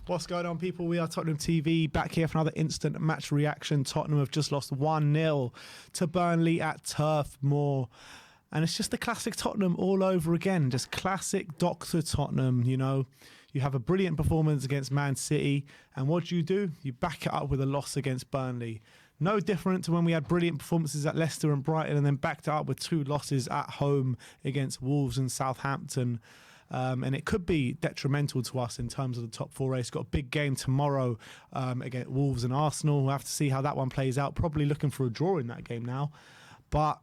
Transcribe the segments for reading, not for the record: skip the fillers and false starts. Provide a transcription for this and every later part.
What's going on, people? We are Tottenham TV, back here for another instant match reaction. Tottenham have just lost 1-0 to Burnley at Turf Moor. And it's just the classic Tottenham all over again. Just classic Dr. Tottenham, you know. You have a brilliant performance against Man City. And what do? You back it up with a loss against Burnley. No different to when we had brilliant performances at Leicester and Brighton and then backed it up with 2 losses at home against Wolves and Southampton. And it could be detrimental to us in terms of the top 4 race. Got a big game tomorrow against Wolves and Arsenal. We'll have to see how that one plays out. Probably looking for a draw in that game now. But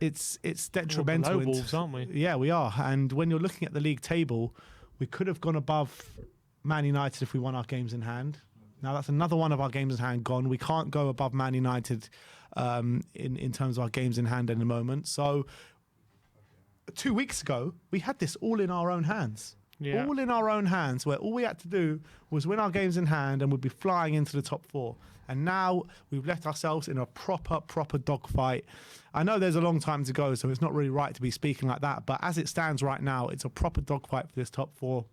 it's detrimental. We're below Wolves, aren't we? Yeah, we are. And when you're looking at the league table, we could have gone above Man United if we won our games in hand. Now, that's another one of our games in hand gone. We can't go above Man United in terms of our games in hand in the moment. So 2 weeks ago, we had this all in our own hands. Yeah. All in our own hands, where all we had to do was win our games in hand and we'd be flying into the top 4. And now we've left ourselves in a proper dogfight. I know there's a long time to go, so it's not really right to be speaking like that. But as it stands right now, it's a proper dogfight for this top 4.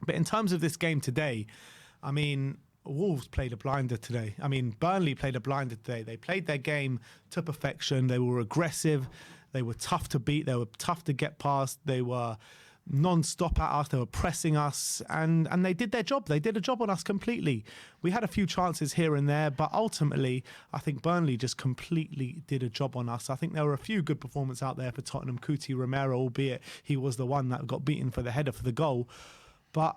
But in terms of this game today, I mean, Wolves played a blinder today. I mean, Burnley played a blinder today. They played their game to perfection. They were aggressive. They were tough to beat. They were tough to get past. They were non-stop at us. They were pressing us. And they did their job. They did a job on us completely. We had a few chances here and there, but ultimately, I think Burnley just completely did a job on us. I think there were a few good performances out there for Tottenham. Cuti Romero, albeit he was the one that got beaten for the header for the goal. But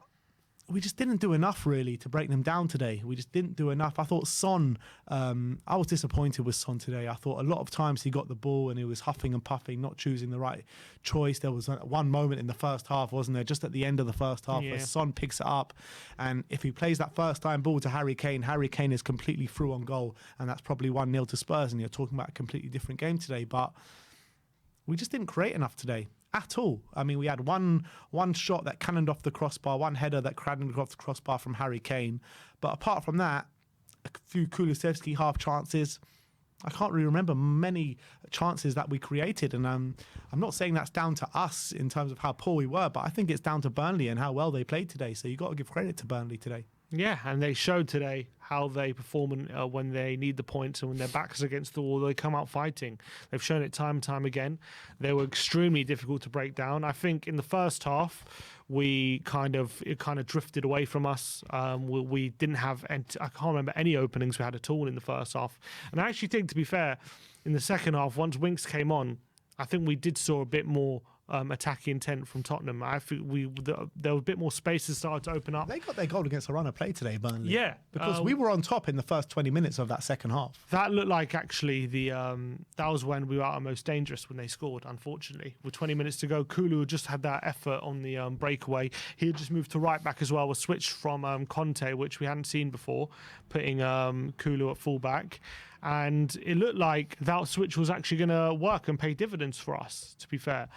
we just didn't do enough, really, to break them down today. We just didn't do enough. I thought Son, I was disappointed with Son today. I thought a lot of times he got the ball and he was huffing and puffing, not choosing the right choice. There was one moment in the first half, wasn't there, just at the end of the first half, where Son picks it up. And if he plays that first-time ball to Harry Kane is completely through on goal. And that's probably 1-0 to Spurs. And you're talking about a completely different game today. But we just didn't create enough today. At all. I mean, we had one shot that cannoned off the crossbar, one header that cannoned off the crossbar from Harry Kane. But apart from that, a few Kulusevski half chances. I can't really remember many chances that we created. And I'm not saying that's down to us in terms of how poor we were, but I think it's down to Burnley and how well they played today. So you've got to give credit to Burnley today. Yeah, and they showed today how they perform when they need the points, and when their backs against the wall, they come out fighting. They've shown it time and time again. They were extremely difficult to break down. I think in the first half, it kind of drifted away from us. We didn't have, I can't remember any openings we had at all in the first half. And I actually think, to be fair, in the second half, once Winks came on, I think we did saw a bit more attacking intent from Tottenham. I think there was a bit more space that started to open up. They got their goal against a run of play today, Burnley. Yeah. Because we were on top in the first 20 minutes of that second half. That looked like actually that was when we were at our most dangerous when they scored, unfortunately. With 20 minutes to go, Kulu just had that effort on the breakaway. He had just moved to right back as well, was switched from Conte, which we hadn't seen before, putting Kulu at full back. And it looked like that switch was actually going to work and pay dividends for us, to be fair.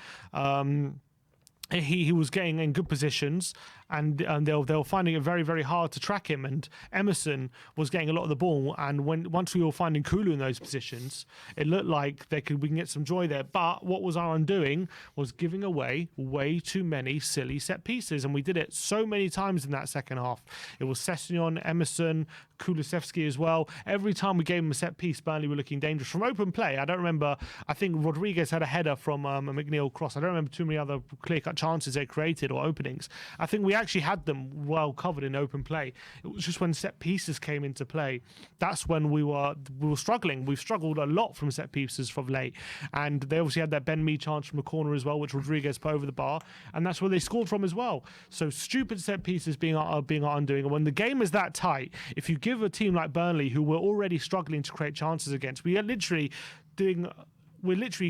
He was getting in good positions, and they were finding it very, very hard to track him. And Emerson was getting a lot of the ball. And once we were finding Kulu in those positions, it looked like we can get some joy there. But what was our undoing was giving away way too many silly set pieces. And we did it so many times in that second half. It was Sessegnon, Emerson, Kulusevski as well. Every time we gave him a set piece, Burnley were looking dangerous. From open play, I don't remember. I think Rodriguez had a header from a McNeil cross. I don't remember too many other clear-cut chances they created or openings. I think we actually had them well covered in open play. It was just when set pieces came into play, that's when we were struggling. We've struggled a lot from set pieces from late, and they obviously had that Ben Mee chance from the corner as well, which Rodriguez put over the bar, and that's where they scored from as well. So stupid set pieces being our undoing. And when the game is that tight, if you give a team like Burnley, who were already struggling to create chances against, we're literally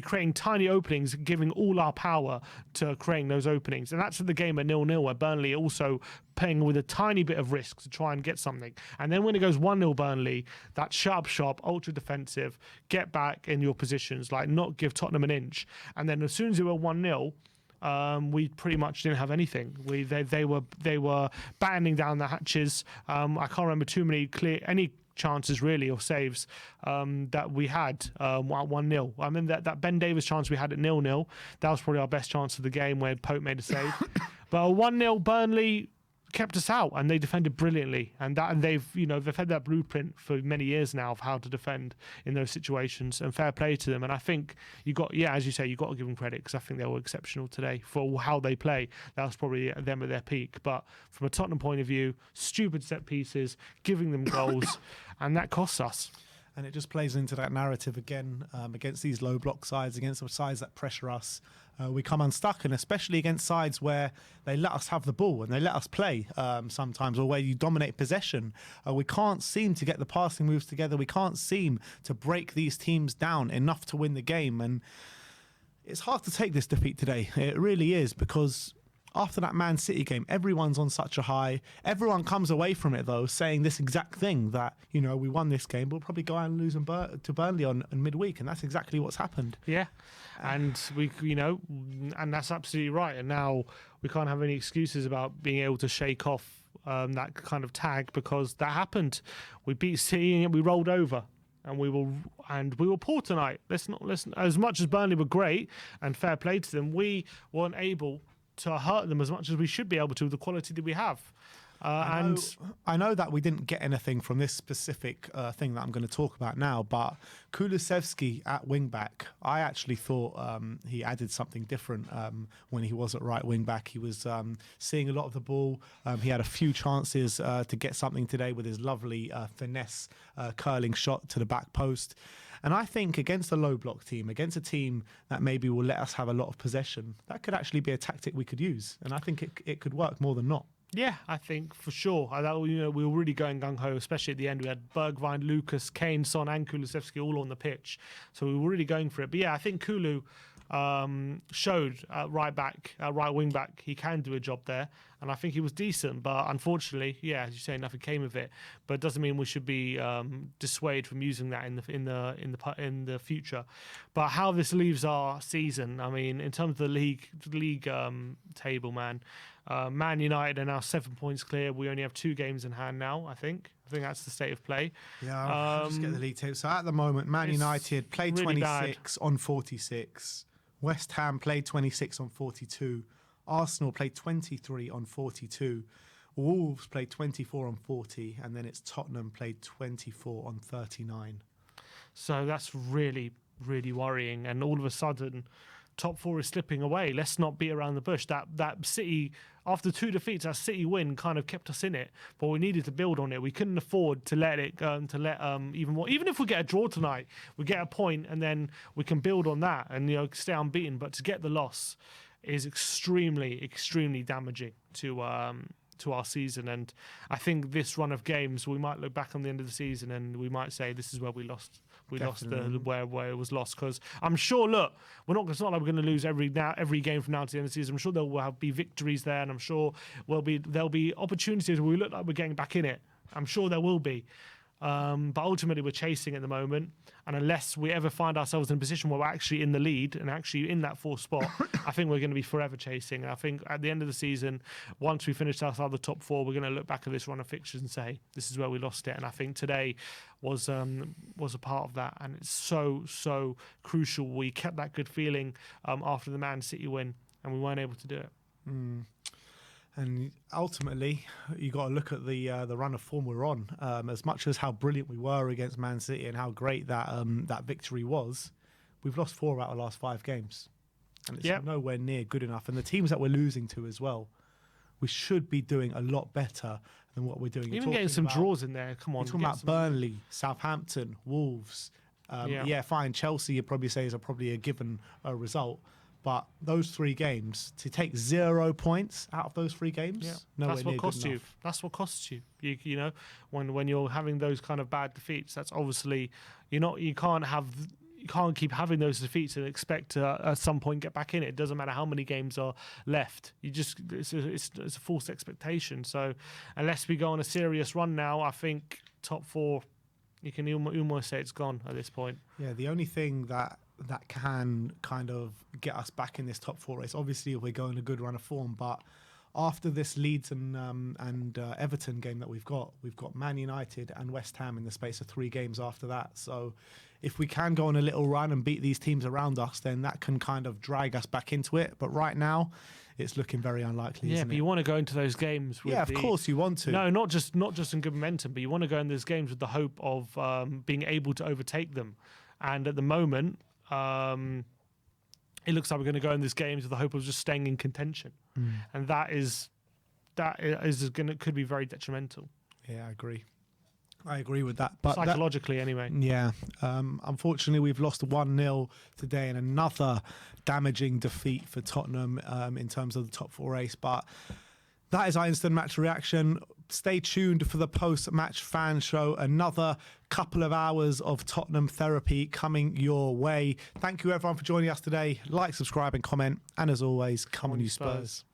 creating tiny openings, giving all our power to creating those openings. And that's the game at 0-0, where Burnley also playing with a tiny bit of risk to try and get something. And then when it goes 1-0 Burnley, that shut shop, ultra defensive, get back in your positions, like not give Tottenham an inch. And then as soon as it were 1-0, we pretty much didn't have anything. They were battening down the hatches. I can't remember too many any chances really or saves that we had at 1-0. I mean that Ben Davies chance we had at 0-0, that was probably our best chance of the game where Pope made a save. But a 1-0 Burnley kept us out, and they defended brilliantly. And they've had that blueprint for many years now of how to defend in those situations. And fair play to them. And I think as you say, you got to give them credit, because I think they were exceptional today for how they play. That was probably them at their peak. But from a Tottenham point of view, stupid set pieces, giving them goals, and that costs us. And it just plays into that narrative again, against these low block sides, against the sides that pressure us. We come unstuck, and especially against sides where they let us have the ball and they let us play sometimes, or where you dominate possession. We can't seem to get the passing moves together. We can't seem to break these teams down enough to win the game. And it's hard to take this defeat today. It really is, because after that Man City game, everyone's on such a high. Everyone comes away from it, though, saying this exact thing, that, we won this game, we'll probably go out and lose to Burnley on midweek. And that's exactly what's happened. Yeah. And and that's absolutely right. And now we can't have any excuses about being able to shake off that kind of tag, because that happened. We beat City and we rolled over. And we were poor tonight. Let's as much as Burnley were great and fair play to them, we weren't able to hurt them as much as we should be able to with the quality that we have. I know that we didn't get anything from this specific thing that I'm going to talk about now, but Kulusevski at wing back, I actually thought he added something different when he was at right wing back. He was seeing a lot of the ball. He had a few chances to get something today with his lovely finesse curling shot to the back post. And I think against a low block team, against a team that maybe will let us have a lot of possession, that could actually be a tactic we could use. And I think it could work more than not. Yeah, I think for sure. We were really going gung-ho, especially at the end. We had Bergwijn, Lucas, Kane, Son and Kulusevski all on the pitch. So we were really going for it. But yeah, I think Kulu showed right wing back, he can do a job there. And I think he was decent. But unfortunately, yeah, as you say, nothing came of it. But it doesn't mean we should be dissuaded from using that in the future. But how this leaves our season, I mean, in terms of the league table, man, Man United are now 7 points clear. We only have 2 games in hand now, I think. That's the state of play. Yeah, I'll just get the league table. So at the moment, Man United played really 26 on 46. West Ham played 26 on 42. Arsenal played 23 on 42. Wolves played 24 on 40. And then it's Tottenham played 24 on 39. So that's really, really worrying. And all of a sudden, top 4 is slipping away. Let's not beat around the bush. That City, after 2 defeats, that City win kind of kept us in it, but we needed to build on it. We couldn't afford to let it even more. Even if we get a draw tonight, we get a point, and then we can build on that and stay unbeaten. But to get the loss is extremely, extremely damaging to our season. And I think this run of games, we might look back on the end of the season and we might say this is where we lost. We Definitely. Lost where it was lost, because I'm sure. Look, it's not like we're going to lose every game from now to the end of the season. I'm sure there will be victories there, and I'm sure there'll be opportunities where we look like we're getting back in it. I'm sure there will be. But ultimately, we're chasing at the moment. And unless we ever find ourselves in a position where we're actually in the lead and actually in that 4th spot, I think we're going to be forever chasing. And I think at the end of the season, once we finish outside the top 4, we're going to look back at this run of fixtures and say, this is where we lost it. And I think today was a part of that. And it's so, so crucial. We kept that good feeling after the Man City win, and we weren't able to do it. Mm. And ultimately, you got to look at the run of form we're on. As much as how brilliant we were against Man City and how great that victory was, we've lost 4 out of the last 5 games, and it's nowhere near good enough. And the teams that we're losing to as well, we should be doing a lot better than what we're doing. Even getting some draws in there. Come on, you're talking about Burnley, Southampton, Wolves. Fine. Chelsea, you'd probably say is probably a given result. But those 3 games, to take 0 points out of those 3 games, nowhere near good enough. That's what costs you. You when you're having those kind of bad defeats, that's obviously you can't keep having those defeats and expect to at some point get back in it. It doesn't matter how many games are left. It's a false expectation. So unless we go on a serious run now, I think top 4, you can almost say it's gone at this point. Yeah, the only thing that can kind of get us back in this top 4 race, obviously if we're going a good run of form, but after this Leeds and Everton game that we've got Man United and West Ham in the space of 3 games after that. So if we can go on a little run and beat these teams around us, then that can kind of drag us back into it. But right now, it's looking very unlikely. Yeah, isn't but it? you want to go into those games with Of course you want to. No, not just in good momentum, but you want to go in those games with the hope of being able to overtake them. And at the moment, it looks like we're going to go in these games with the hope of just staying in contention, and that could be very detrimental. Yeah, I agree with that. But psychologically, anyway. Yeah. Unfortunately, we've lost 1-0 today in another damaging defeat for Tottenham in terms of the top 4 race. But that is our instant match reaction. Stay tuned for the post-match fan show. Another couple of hours of Tottenham therapy coming your way. Thank you, everyone, for joining us today. Like, subscribe, and comment. And as always, come on, you Spurs.